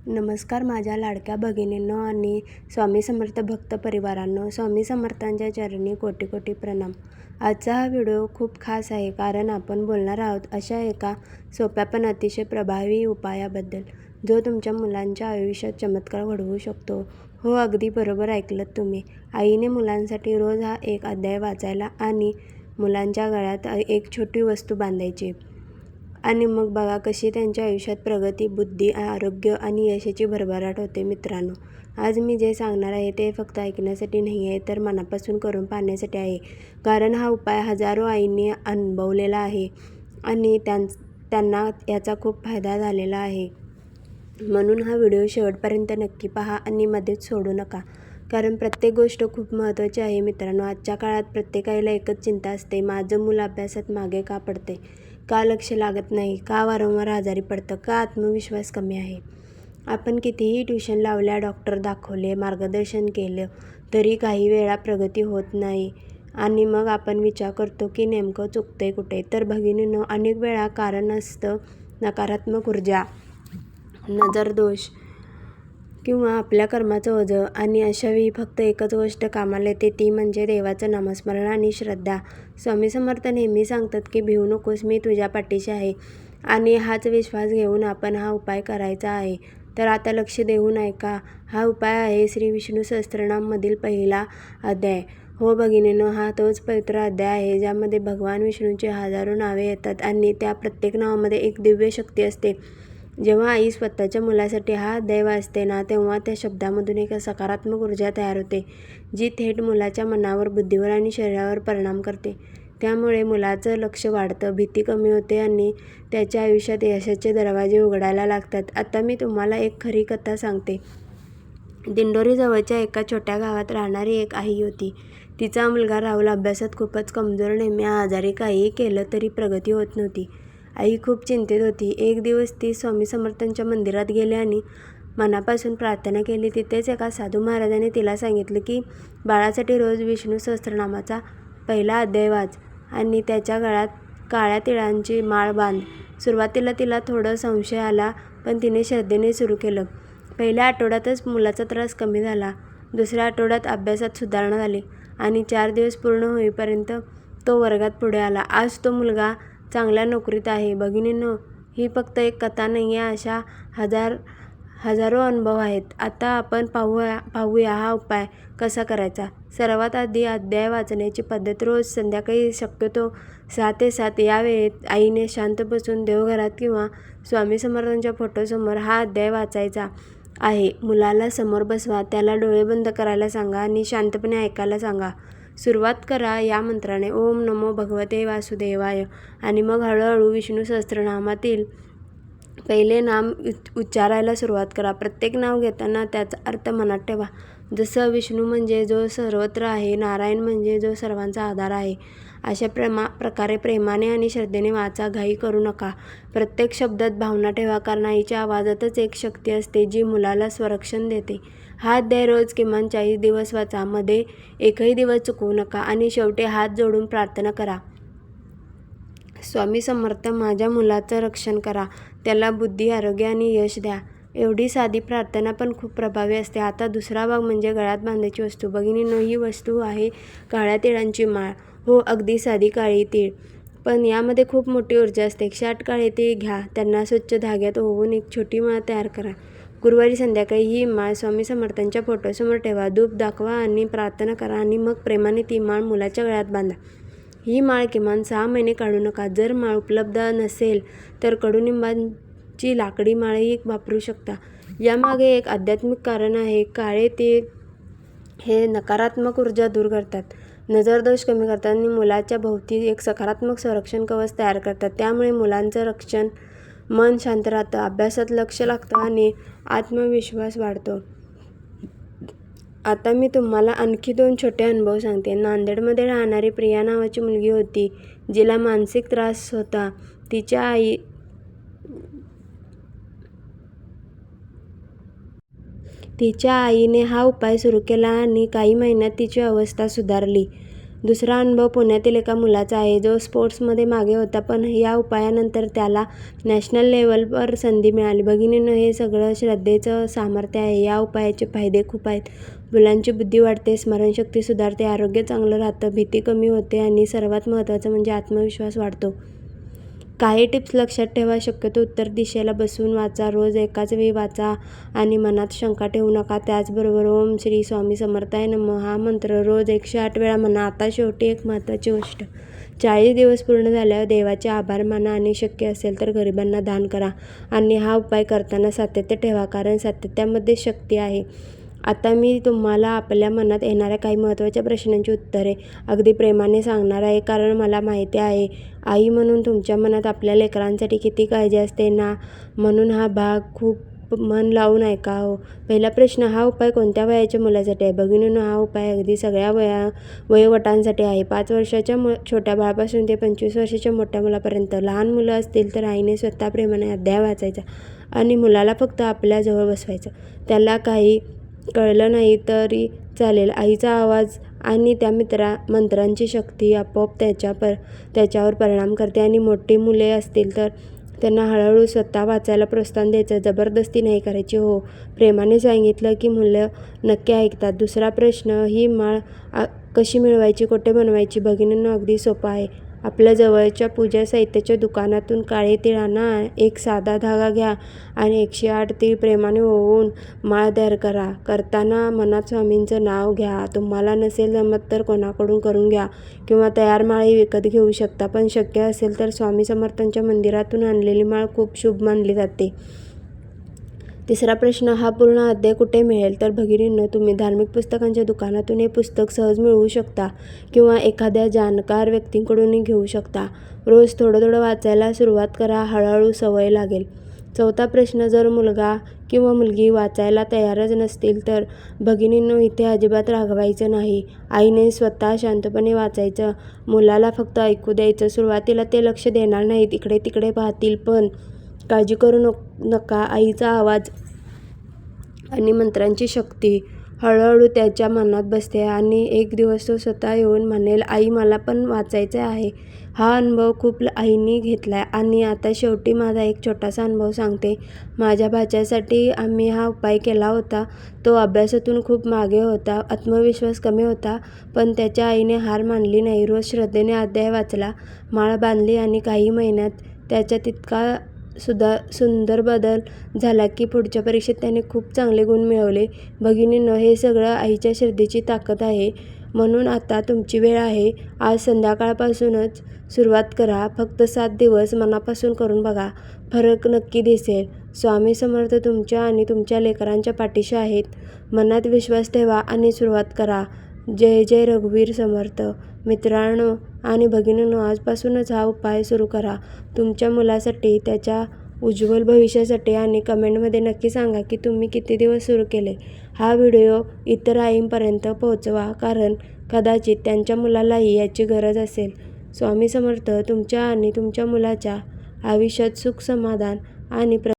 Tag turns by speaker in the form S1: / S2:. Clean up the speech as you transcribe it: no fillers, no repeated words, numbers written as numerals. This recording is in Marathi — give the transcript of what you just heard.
S1: नमस्कार माझ्या लाडक्या भगिनींनो आणि स्वामी समर्थ भक्त परिवारांनो. स्वामी समर्थांच्या चरणी कोटी कोटी प्रणाम. आजचा हा व्हिडिओ खूप खास आहे कारण आपण बोलणार आहोत अशा एका सोप्या पण अतिशय प्रभावी उपायाबद्दल जो तुमच्या मुलांच्या आयुष्यात चमत्कार घडवू शकतो. हो, अगदी बरोबर ऐकलत तुम्ही. आईने मुलांसाठी रोज हा एक अध्याय वाचायला आणि मुलांच्या गळ्यात एक छोटी वस्तू बांधायची आणि मग बघा कशी त्यांच्या आयुष्यात प्रगती, बुद्धी, आरोग्य आणि यशाची भरभराट होते. मित्रांनो, आज मी जे सांगणार आहे ते फक्त ऐकण्यासाठी नाही आहे तर मनापासून करून पाहण्यासाठी आहे. कारण हा उपाय हजारो आईंनी अनुभवलेला आहे आणि त्यांना याचा खूप फायदा झालेला आहे. म्हणून हा व्हिडिओ शेवटपर्यंत नक्की पहा आणि मध्येच सोडू नका. कारण प्रत्येक गोष्ट खूप महत्त्वाची आहे. मित्रांनो, आजच्या काळात प्रत्येक आईला एकच चिंता असते, माझं मूल अभ्यासात मागे का पडते, का लक्ष लागत नाही, का वारंवार आजारी पडतं, का आत्मविश्वास कमी आहे. आपण कितीही ट्युशन लावल्या, डॉक्टर दाखवले, मार्गदर्शन केलं तरी काही वेळा प्रगती होत नाही आणि मग आपण विचार करतो की नेमकं चुकतंय कुठे. तर भगिनींनो, अनेक वेळा कारण असतं नकारात्मक ऊर्जा, नजरदोष किंवा आपल्या कर्माचं ओझं. आणि अशावेळी फक्त एकच गोष्ट कामाला येते, ती म्हणजे देवाचं नामस्मरण आणि श्रद्धा. स्वामी समर्थ नेहमी सांगतात की भिवू नकोस, मी तुझ्या पाठीशी आहे. आणि हाच विश्वास घेऊन आपण हा उपाय करायचा आहे. तर आता लक्ष देऊन ऐका. हा उपाय आहे श्री विष्णू सहस्त्रनाममधील पहिला अध्याय. हो भगिनींनो, हा तोच पवित्र अध्याय आहे ज्यामध्ये भगवान विष्णूंची हजारो नावे येतात आणि त्या प्रत्येक नावामध्ये एक दिव्य शक्ती असते. जेव्हा आई स्वतःच्या मुलासाठी हा अध्याय वाचते ना, तेव्हा त्या शब्दामधून एक सकारात्मक ऊर्जा तयार होते जी थेट मुलाच्या मनावर, बुद्धीवर आणि शरीरावर परिणाम करते. त्यामुळे मुलाचं लक्ष वाढतं, भीती कमी होते आणि त्याच्या आयुष्यात यशाचे दरवाजे उघडायला लागतात. आता मी तुम्हाला एक खरी कथा सांगते. दिंडोरी जवळच्या एका छोट्या गावात राहणारी एक आई होती. तिचा मुलगा राहुल अभ्यासात खूपच कमजोर, नेहमी आजारी, काहीही केलं तरी प्रगती होत नव्हती. आई खूप चिंतित होती. एक दिवस ती स्वामी समर्थांच्या मंदिरात गेली आणि मनापासून प्रार्थना केली. तिथेच एका साधू महाराजांनी तिला सांगितलं की बाळासाठी रोज विष्णू सहस्त्रनामाचा पहिला अध्याय वाच आणि त्याच्या गळ्यात काळ्या तिळांची माळ बांध. सुरुवातीला तिला थोडा संशय आला, पण तिने श्रद्धेने सुरू केलं. पहिल्या आठवड्यातच मुलाचा त्रास कमी झाला. दुसऱ्या आठवड्यात अभ्यासात सुधारणा झाली आणि 4 दिवस पूर्ण होईपर्यंत तो वर्गात पुढे आला. आज तो मुलगा चांगल्या नोकरीत आहे. भगिनींनो, ही फक्त एक कथा नाही आहे, अशा हजारो अनुभव आहेत. आता आपण पाहूया हा उपाय कसा करायचा. सर्वात आधी अध्याय वाचण्याची पद्धत. रोज संध्याकाळी शक्यतो 6 ते 7 या वेळेत आईने शांत बसून देवघरात किंवा स्वामी समर्थांच्या फोटोसमोर हा अध्याय वाचायचा आहे. मुलाला समोर बसवा, त्याला डोळे बंद करायला सांगा आणि शांतपणे ऐकायला सांगा. सुरुवात करा या मंत्राने, ओम नमो भगवते वासुदेवाय, आणि मग हळूहळू विष्णू सहस्त्रनामातील पहिले नाम उच्चारायला सुरुवात करा. प्रत्येक नाव घेताना त्याचा अर्थ मनात ठेवा. जसं विष्णू म्हणजे जो सर्वत्र आहे, नारायण म्हणजे जो सर्वांचा आधार आहे. अशा प्रकारे प्रेमाने आणि श्रद्धेने वाचा, घाई करू नका. प्रत्येक शब्दात भावना ठेवा, कारण आईच्या आवाजातच एक शक्ती असते जी मुलाला संरक्षण देते. हा अध्याय रोज किमान 40 दिवस वाचा, मध्ये एकही दिवस चुकवू नका आणि शेवटी हात जोडून प्रार्थना करा. स्वामी समर्थ, माझ्या मुलाचं रक्षण करा, त्याला बुद्धी, आरोग्य आणि यश द्या. एवढी साधी प्रार्थना पण खूप प्रभावी असते. आता दुसरा भाग म्हणजे गळ्यात बांधायची वस्तू. भगिनींनो, ही वस्तू आहे काळ्या तिळांची माळ. हो, अगदी साधी काळी तीळ, पण यामध्ये खूप मोठी ऊर्जा असते. 108 काळे तीळ घ्या, त्यांना स्वच्छ धाग्यात ओवून एक छोटी माळ तयार करा. गुरुवारी संध्याकाळी ही माळ स्वामी समर्थांच्या फोटोसमोर ठेवा, धूप दाखवा आणि प्रार्थना करा आणि मग प्रेमाने ती माळ मुलाच्या गळ्यात बांधा. ही माळ किमान 6 महिने काढू नका. जर माळ उपलब्ध नसेल तर कडुनिंबाची लाकडी माळही वापरू शकता. यामागे एक आध्यात्मिक कारण आहे. काळे तीळ हे नकारात्मक ऊर्जा दूर करतात, नजरदोष कमी करतात आणि मुलाच्या भोवती एक सकारात्मक संरक्षण कवच तयार करतात. त्यामुळे मुलांचं रक्षण, मन शांत राहतं, अभ्यासात लक्ष लागतं आणि आत्मविश्वास वाढतो. आता मी तुम्हाला आणखी 2 छोटे अनुभव सांगते. नांदेडमध्ये राहणारी प्रिया नावाची मुलगी होती जिला मानसिक त्रास होता. तिच्या आईने हा उपाय सुरू केला आणि काही महिन्यात तिची अवस्था सुधारली. दुसरा अनुभव पुण्यातील एका मुलाचा आहे, जो स्पोर्ट्समध्ये मागे होता, पण या उपायानंतर त्याला नॅशनल लेव्हलवर संधी मिळाली. भगिनींनो, हे सगळं श्रद्धेचं सामर्थ्य आहे. या उपायाचे फायदे खूप आहेत. मुलांची बुद्धी वाढते, स्मरणशक्ती सुधारते, आरोग्य चांगलं राहतं, भीती कमी होते आणि सर्वात महत्त्वाचं म्हणजे आत्मविश्वास वाढतो. काही टिप्स लक्षात ठेवा. शक्यतो उत्तर दिशेला बसून वाचा. रोज एकाच वेळी वाचा आणि मनात शंका ठेवू नका. त्याचबरोबर ओम श्री स्वामी समर्थाय नमः हा मंत्र रोज 108 वेळा म्हणा. आता शेवटी एक महत्त्वाची गोष्ट, 40 दिवस पूर्ण झाल्यावर देवाचे आभार माना आणि शक्य असेल तर गरिबांना दान करा. आणि हा उपाय करताना सातत्य ठेवा, कारण सातत्यामध्ये शक्ती आहे. आता मी तुम्हाला आपल्या मनात येणाऱ्या काही महत्त्वाच्या प्रश्नांची उत्तरे अगदी प्रेमाने सांगणार आहे, कारण मला माहिती आहे आई म्हणून तुमच्या मनात आपल्या लेकरांसाठी किती काळजी असते ना. म्हणून हा भाग खूप मन लावून ऐका हो. पहिला प्रश्न, हा उपाय कोणत्या वयाच्या मुलासाठी आहे? भगिनींनो, हा उपाय अगदी सगळ्या वयोगटांसाठी आहे. 5 वर्षाच्या छोट्या बाळापासून ते 25 वर्षाच्या मोठ्या मुलापर्यंत. लहान मुलं असतील तर आईने स्वतः प्रेमाने अध्याय वाचायचा आणि मुलाला फक्त आपल्या जवळ बसवायचं. त्याला काही कळलं नाही तरी चालेल. आईचा आवाज आणि त्या मंत्रांची शक्ती आपोआप त्याच्यावर परिणाम करते. आणि मोठी मुले असतील तर त्यांना हळूहळू स्वतः वाचायला प्रोत्साहन द्यायचं, जबरदस्ती नाही करायची हो. प्रेमाने सांगितलं की मुलं नक्की ऐकतात. दुसरा प्रश्न, ही माळ कशी मिळवायची, कुठे बनवायची? भगिनींनो, अगदी सोपं आहे. आपल्या जवळच्या पूजा साहित्याच्या दुकानातून काळे तीळ आणा, एक साधा धागा घ्या आणि 108 तीळ प्रेमाने ओवून माळ तयार करा. करताना मनात स्वामींचं नाव घ्या. तुम्हाला नसेल जमत तर कोणाकडून करून घ्या किंवा तयार माळही विकत घेऊ शकता, पण शक्य असेल तर स्वामी समर्थांच्या मंदिरातून आणलेली माळ खूप शुभ मानली जाते. तिसरा प्रश्न, हा पूर्ण अध्याय कुठे मिळेल? तर भगिनींनो, तुम्ही धार्मिक पुस्तकांच्या दुकानातून हे पुस्तक सहज मिळवू शकता किंवा एखाद्या जाणकार व्यक्तींकडूनही घेऊ शकता. रोज थोडं थोडं वाचायला सुरुवात करा, हळूहळू सवय लागेल. चौथा प्रश्न, जर मुलगा किंवा मुलगी वाचायला तयारच नसतील तर भगिनींनो, इथे अजिबात रागवायचं नाही. आईने स्वतः शांतपणे वाचायचं, मुलाला फक्त ऐकू द्यायचं. सुरुवातीला ते लक्ष देणार नाहीत, इकडे तिकडे पाहतील, पण काळजी करू नका. आईचा आवाज आणि मंत्रांची शक्ती हळूहळू त्याच्या मनात बसते आणि एक दिवस तो स्वतः येऊन म्हणेल, आई मला पण वाचायचं आहे. हा अनुभव खूप आईंनी घेतलाय. आणि आता शेवटी माझा एक छोटासा अनुभव सांगते. माझ्या भाच्यासाठी आम्ही हा उपाय केला होता. तो अभ्यासातून खूप मागे होता, आत्मविश्वास कमी होता, पण त्याच्या आईने हार मानली नाही. रोज श्रद्धेने अध्याय वाचला, माळ बांधली आणि काही महिन्यात त्याच्यात इतका सुंदर बदल झाला की पुढच्या परीक्षेत त्याने खूप चांगले गुण मिळवले. भगिनींनो, हे सगळं आईच्या श्रद्धेची ताकद आहे. म्हणून आता तुमची वेळ आहे. आज संध्याकाळपासूनच सुरुवात करा. फक्त 7 दिवस मनापासून करून बघा, फरक नक्की दिसेल. स्वामी समर्थ तुमच्या आणि तुमच्या लेकरांच्या पाठीशी आहेत. मनात विश्वास ठेवा आणि सुरुवात करा. जय जय रघुवीर समर्थ. मित्रांनो आणि भगिनींनो, आजपासूनच हा उपाय सुरू करा तुमच्या मुलासाठी, त्याच्या उज्ज्वल भविष्यासाठी. आणि कमेंटमध्ये नक्की सांगा की तुम्ही किती दिवस सुरू केले. हा व्हिडिओ इतर आईंपर्यंत पोहोचवा, कारण कदाचित त्यांच्या मुलालाही याची गरज असेल. स्वामी समर्थ तुमच्या आणि तुमच्या मुलाच्या आयुष्यात सुख, समाधान आणि